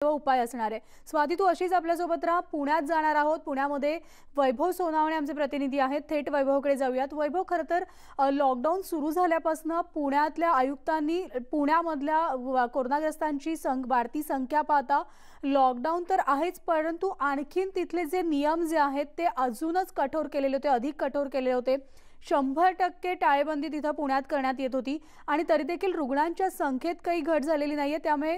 उपाय असणार आहे। स्वाती, तू अशीच आपल्यासोबत राहा। पुण्यात जाणार आहोत। पुण्यामध्ये वैभव सोनावणे आमचे प्रतिनिधी आहेत। थेट वैभवकडे जाऊयात। वैभव, खरं तर लॉकडाऊन सुरू झाल्यापासून पुण्यातल्या आयुक्तांनी पुण्यामधल्या कोरोनाग्रस्तांची वाढती संख्या पाहता लॉकडाऊन तर आहेच, परंतु आणखीन तिथले जे नियम जे आहेत ते अजूनच कठोर केलेले होते, अधिक कठोर केले होते। 100% टाळेबंदी तिथं पुण्यात करण्यात येत होती आणि तरी देखील रुग्णांच्या संख्येत काही घट झालेली नाहीये। त्यामुळे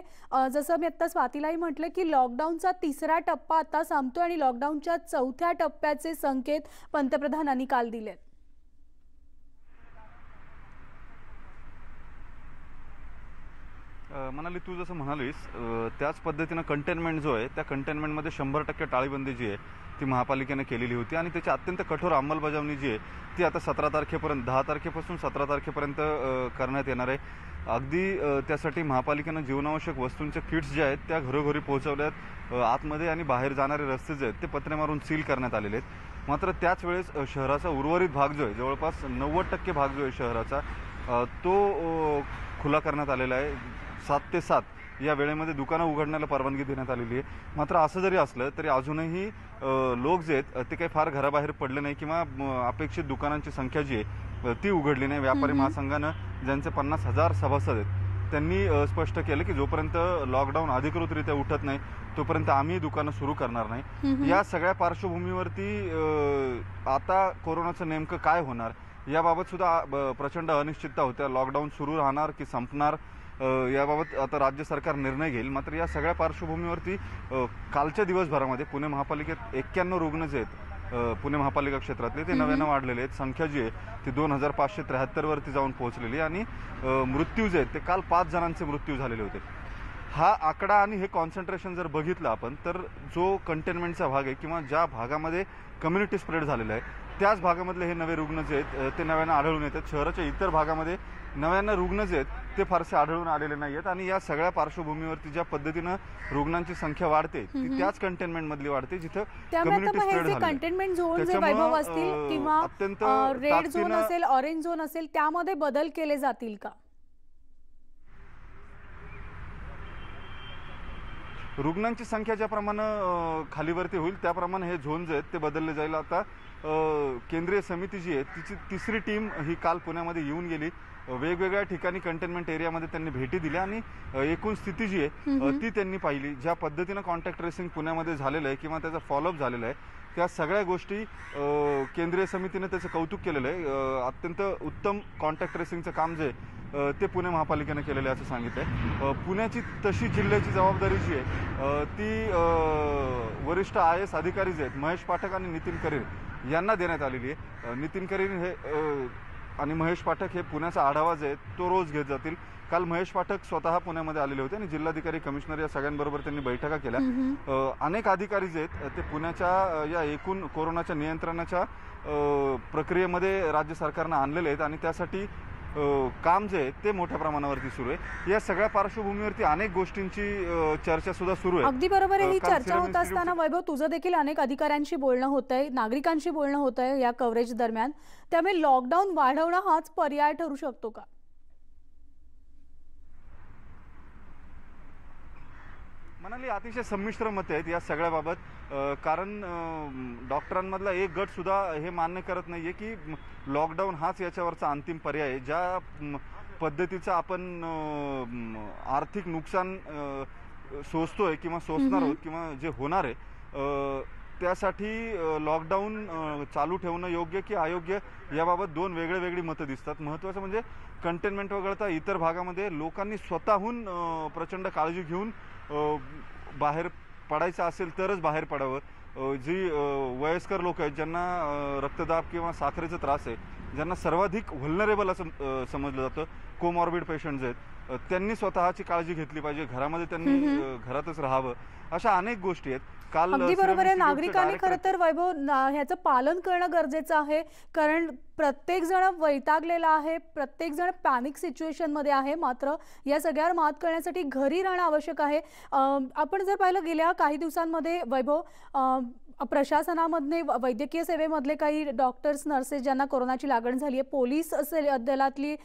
जसं मी आता स्वातीलाही म्हटलं की लॉकडाऊनचा तिसरा टप्पा आता संपतोय आणि लॉकडाऊनच्या चौथ्या टप्प्याचे संकेत पंतप्रधानांनी काल दिलेत। मनाली, तू जसं म्हणालीस त्याच पद्धतीनं कंटेनमेंट जो आहे त्या कंटेनमेंटमध्ये 100% टाळेबंदी जी आहे ती महापालिकेने केलेली होती आणि त्याची अत्यंत कठोर अंमलबजावणी जी आहे ती आता 17 तारखेपर्यंत 10 तारखेपासून 17 तारखेपर्यंत करण्यात येणार आहे। अगदी त्यासाठी महापालिकेनं जीवनावश्यक वस्तूंच्या किट्स जे आहेत त्या घरोघरी पोहोचवल्यात। आतमध्ये आणि बाहेर जाणारे रस्ते जे आहेत ते पत्रे मारून सील करण्यात आलेले आहेत। मात्र त्याच वेळेस शहराचा उर्वरित भाग जो आहे, जवळपास 90% भाग जो आहे शहराचा, तो खुला करण्यात आलेला आहे। 7 ते 7 या वेळेमध्ये दुकानं उघडण्याला परवानगी देण्यात आलेली आहे। मात्र असं जरी असलं तरी अजूनही लोक जे आहेत ते काही फार घराबाहेर पडले नाही किंवा अपेक्षित दुकानांची संख्या जी आहे ती उघडली नाही। व्यापारी महासंघानं ज्यांचे 50,000 सभासद आहेत त्यांनी स्पष्ट केलं की जोपर्यंत लॉकडाऊन अधिकृतरित्या उठत नाही तोपर्यंत आम्ही दुकानं सुरू करणार नाही। या सगळ्या पार्श्वभूमीवरती आता कोरोनाचं नेमकं काय होणार याबाबत सुद्धा प्रचंड अनिश्चितता होत्या। लॉकडाऊन सुरू राहणार की संपणार याबाबत आता राज्य सरकार निर्णय घेईल। मात्र या सगळ्या पार्श्वभूमीवरती कालच्या दिवसभरामध्ये पुणे महापालिकेत 91 रुग्ण जे आहेत पुणे महापालिका क्षेत्रातले ते नव्यानं वाढलेले आहेत। संख्या जी आहे ती 2573 वरती जाऊन पोहोचलेली आणि मृत्यू जे आहेत ते काल 5 जणांचे मृत्यू झालेले होते। हा आकडा आणि हे कॉन्सन्ट्रेशन जर बघितलं आपण तर जो कंटेनमेंटचा भाग आहे किंवा ज्या भागामध्ये कम्युनिटी स्प्रेड झालेला आहे त्याच भागामधले हे नवे रुग्ण जे आहेत ते नव्यानं आढळून येतात। शहराच्या इतर भागामध्ये नव्यानं रुग्ण जे आहेत ते फारसे आढळून आलेले नाही आहेत आणि या सगळ्या पार्श्वभूमीवरती ज्या पद्धतीनं रुग्णांची संख्या वाढते ती त्याच कंटेनमेंट मधली वाढते जिथं कम्युनिटी स्प्रेड झालं। कंटेनमेंट झोन जे वैभव असतील किंवा रेड झोन असेल, ऑरेंज झोन असेल, त्यामध्ये बदल केले जातील का? रुग्णांची संख्या ज्याप्रमाणे खालीवरती होईल त्याप्रमाणे हे झोन जे आहेत ते बदलले जाईल। आता केंद्रीय समिती जी आहे तिची तिसरी टीम ही काल पुण्यामध्ये येऊन गेली। वेगवेगळ्या ठिकाणी कंटेनमेंट एरियामध्ये त्यांनी भेटी दिल्या आणि एकूण स्थिती जी आहे ती त्यांनी पाहिली। ज्या पद्धतीनं कॉन्टॅक्ट ट्रेसिंग पुण्यामध्ये झालेलं आहे किंवा त्याचा फॉलोअप झालेला आहे त्या सगळ्या गोष्टी केंद्रीय समितीने त्याचं कौतुक केलेलं आहे। अत्यंत उत्तम कॉन्टॅक्ट ट्रेसिंगचं काम जे ते पुणे महापालिकेने केलेलं आहे असं सांगितलंय। पुण्याची तशी जिल्ह्याची जबाबदारी जी आहे ती वरिष्ठ IAS अधिकारी जे आहेत महेश पाठक आणि नितीन करीर यांना देण्यात आलेली आहे। नितीन करीर हे आणि महेश पाठक हे पुण्याचा आढावा जे आहे तो रोज घेत जातील। काल महेश पाठक स्वतः पुण्यामध्ये आलेले होते आणि जिल्हाधिकारी, कमिशनर या सगळ्यांबरोबर त्यांनी बैठका केल्या। अनेक अधिकारी जे आहेत ते पुण्याच्या या एकूण कोरोनाच्या नियंत्रणाच्या प्रक्रियेमध्ये राज्य सरकारनं आणलेले आहेत आणि त्यासाठी काम जे आहे ते मोठ्या प्रमाणावरती सुरू आहे। या सगळ्या पार्श्वभूमीवरती अनेक गोष्टींची चर्चा सुद्धा सुरू आहे। अगदी बरोबर आहे। ही चर्चा होत असताना वैभव, तुझं देखील अनेक अधिकाऱ्यांशी बोलणं होतंय, नागरिकांशी बोलणं होतंय या कव्हरेज दरम्यान, त्यामुळे लॉकडाऊन वाढवणं हाच पर्याय ठरू शकतो का? मनाली, अतिशय संमिश्र मत आहेत या सगळ्याबाबत। कारण डॉक्टरांमधला एक गट सुद्धा हे मान्य करत नाहीये की लॉकडाऊन हाच याच्यावरचा अंतिम पर्याय आहे। ज्या पद्धतीचं आपण आर्थिक नुकसान सोसतोय किंवा सोसणार आहोत किंवा जे होणार आहे त्यासाठी लॉकडाऊन चालू ठेवणं योग्य की अयोग्य याबाबत दोन वेगळी मतं दिसतात। महत्त्वाचं म्हणजे कंटेनमेंट वगळता इतर भागामध्ये लोकांनी स्वतःहून प्रचंड काळजी घेऊन बाहेर पडायचं असेल तरच बाहेर पडावं। जी वयस्कर लोक आहेत ज्यांना रक्तदाब किंवा साखरेचा त्रास आहे, ज्यांना सर्वाधिक व्हल्नरेबल असं समजलं जातं, कोमॉर्बिड पेशंट जे आहेत त्यांनी स्वतःची काळजी घेतली पाहिजे, घरामध्ये त्यांनी घरातच राहावं, अशा अनेक गोष्टी आहेत। काल अगदी बरोबर आहे। नागरिकांनी खरं तर वैभव ह्याचं पालन करणं गरजेचं आहे, कारण प्रत्येक जण वैतागलेला आहे, प्रत्येक जण पॅनिक सिच्युएशन मध्ये आहे। मात्र या सगळ्यावर मात करण्यासाठी घरी राहणं आवश्यक आहे। आपण जर पाहिलं गेल्या काही दिवसांमध्ये वैभव प्रशासनामधले, वैद्यकीय सेवेमधले काही डॉक्टर्स, नर्सेस ज्यांना कोरोनाची लागण झाली आहे, पोलीस दलातली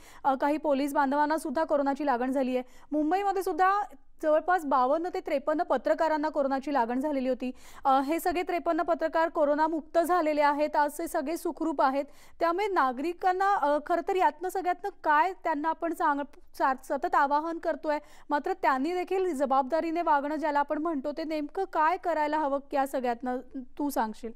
काही पोलीस बांधवांना सुद्धा कोरोनाची कोरोनाची लागण झाली आहे। मुंबईमध्ये सुद्धा जवळपास 52 ते 53 पत्रकारांना कोरोनाची लागण झालेली होती। हे सगळे 53 पत्रकार कोरोनामुक्त झालेले आहेत, आज ते सगळे सुखरूप आहेत। त्यामुळे नागरिकांना खरं तर यातनं सगळ्यातनं काय त्यांना आपण सतत आवाहन करतोय, मात्र त्यांनी देखील जबाबदारीने वागणं ज्याला आपण म्हणतो ते नेमकं काय करायला हवं या सगळ्यातनं तू सांगशील?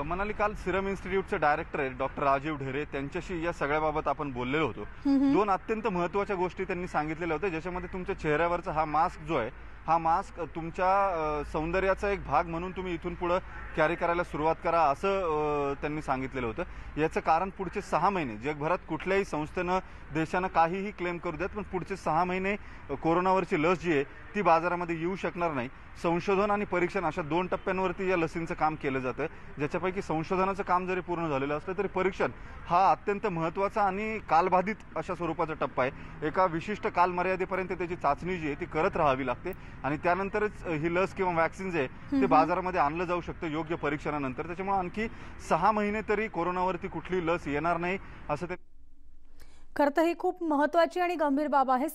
मनाली, काल सिरम इन्स्टिट्यूटचे डायरेक्टर आहेत डॉक्टर राजीव ढेरे, त्यांच्याशी या सगळ्याबाबत आपण बोललेलो होतो। दोन अत्यंत महत्त्वाच्या गोष्टी त्यांनी सांगितलेल्या होत्या, ज्याच्यामध्ये तुमच्या चेहऱ्यावरचा हा मास्क जो आहे, हा मास्क तुमच्या सौंदर्याचा एक भाग म्हणून तुम्ही इथून पुढे कॅरी करायला सुरुवात करा, असं त्यांनी सांगितलेलं होतं। याचं कारण पुढचे 6 महिने जगभरात कुठल्याही संस्थेनं देशानं काहीही क्लेम करू देत, पण पुढचे 6 महिने कोरोनावरची लस जी आहे ती बाजारामध्ये येऊ शकणार नाही। संशोधन आणि परीक्षण अशा 2 टप्प्यांवरती या लसींचं काम केलं जातं, ज्याच्यापैकी संशोधनाचं काम जरी पूर्ण झालेलं असलं तरी परीक्षण हा अत्यंत महत्त्वाचा आणि कालबाधित अशा स्वरूपाचा टप्पा आहे। एका विशिष्ट कालमर्यादेपर्यंत त्याची चाचणी जी आहे ती करत राहावी लागते आणि त्यानंतरच ही लस किंवा वॅक्सिन जे आहे ते बाजारामध्ये आणलं जाऊ शकतं योग्य परीक्षणानंतर। त्याच्यामुळे आणखी 6 महिने तरी कोरोनावरती कुठली लस येणार नाही असं ते खरं तर ही खूप महत्त्वाची आणि गंभीर बाब आहे।